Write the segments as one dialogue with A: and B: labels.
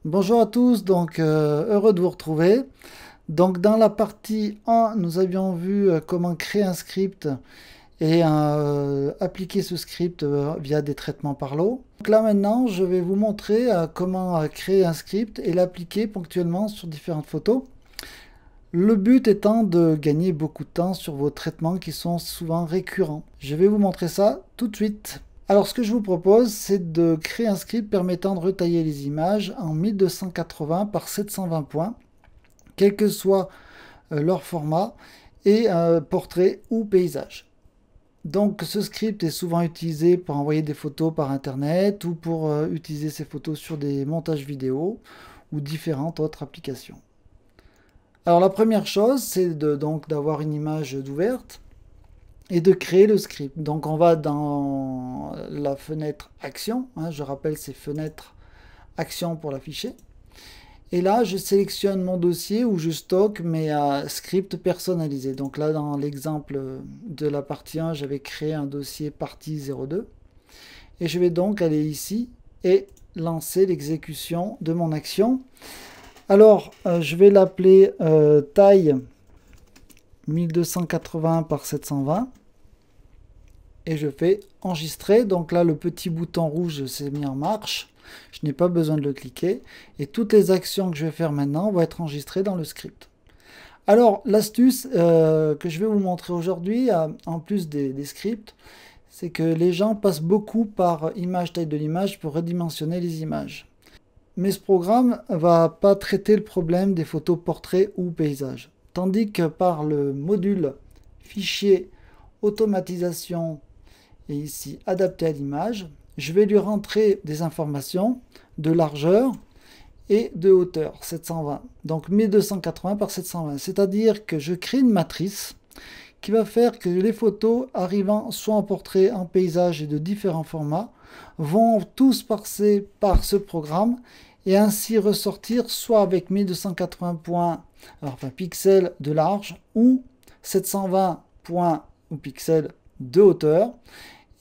A: Bonjour à tous, heureux de vous retrouver. Donc dans la partie 1, nous avions vu comment créer un script et appliquer ce script via des traitements par l'eau. Donc là maintenant, je vais vous montrer comment créer un script et l'appliquer ponctuellement sur différentes photos. Le but étant de gagner beaucoup de temps sur vos traitements qui sont souvent récurrents. Je vais vous montrer ça tout de suite. Alors ce que je vous propose, c'est de créer un script permettant de retailler les images en 1280 par 720 points, quel que soit leur format, et portrait ou paysage. Donc ce script est souvent utilisé pour envoyer des photos par internet ou pour utiliser ces photos sur des montages vidéo ou différentes autres applications. Alors la première chose, c'est d'avoir une image d'ouverte et de créer le script. Donc on va dans la fenêtre Action, je rappelle c'est fenêtre Action pour l'afficher. Et là je sélectionne mon dossier où je stocke mes scripts personnalisés. Donc là dans l'exemple de la partie 1, j'avais créé un dossier partie 02. Et je vais donc aller ici et lancer l'exécution de mon action. Alors je vais l'appeler taille 1280 par 720. Et je fais enregistrer. Donc là, le petit bouton rouge s'est mis en marche. Je n'ai pas besoin de le cliquer. Et toutes les actions que je vais faire maintenant vont être enregistrées dans le script. Alors, l'astuce que je vais vous montrer aujourd'hui, en plus des scripts, c'est que les gens passent beaucoup par image, taille de l'image pour redimensionner les images. Mais ce programme ne va pas traiter le problème des photos portraits ou paysages. Tandis que par le module fichier automatisation et ici adapté à l'image, je vais lui rentrer des informations de largeur et de hauteur, 720. Donc 1280 par 720. C'est-à-dire que je crée une matrice qui va faire que les photos arrivant soit en portrait, en paysage et de différents formats vont tous passer par ce programme et ainsi ressortir soit avec 1280 points, enfin pixels de large ou 720 points ou pixels de hauteur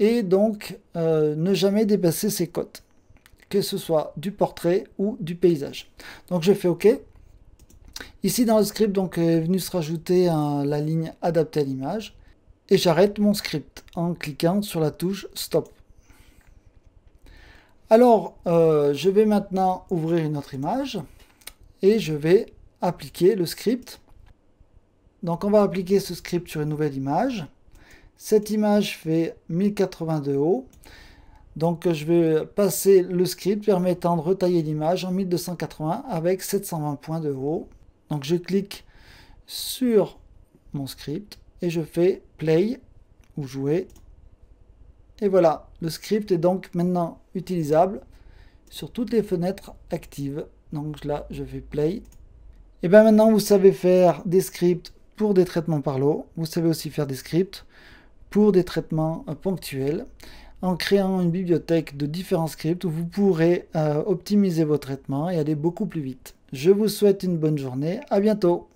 A: et donc ne jamais dépasser ces cotes, que ce soit du portrait ou du paysage. Donc je fais OK. Ici dans le script donc, est venu se rajouter la ligne adaptée à l'image et j'arrête mon script en cliquant sur la touche Stop. Alors je vais maintenant ouvrir une autre image et je vais appliquer le script. Donc on va appliquer ce script sur une nouvelle image. Cette image fait 1080 de haut. Donc je vais passer le script permettant de retailler l'image en 1280 avec 720 points de haut. Donc je clique sur mon script et je fais play ou jouer. Et voilà, le script est donc maintenant utilisable sur toutes les fenêtres actives. Donc là, je fais play. Et bien maintenant, vous savez faire des scripts pour des traitements par l'eau. Vous savez aussi faire des scripts pour des traitements ponctuels en créant une bibliothèque de différents scripts où vous pourrez optimiser vos traitements et aller beaucoup plus vite. Je vous souhaite une bonne journée. À bientôt.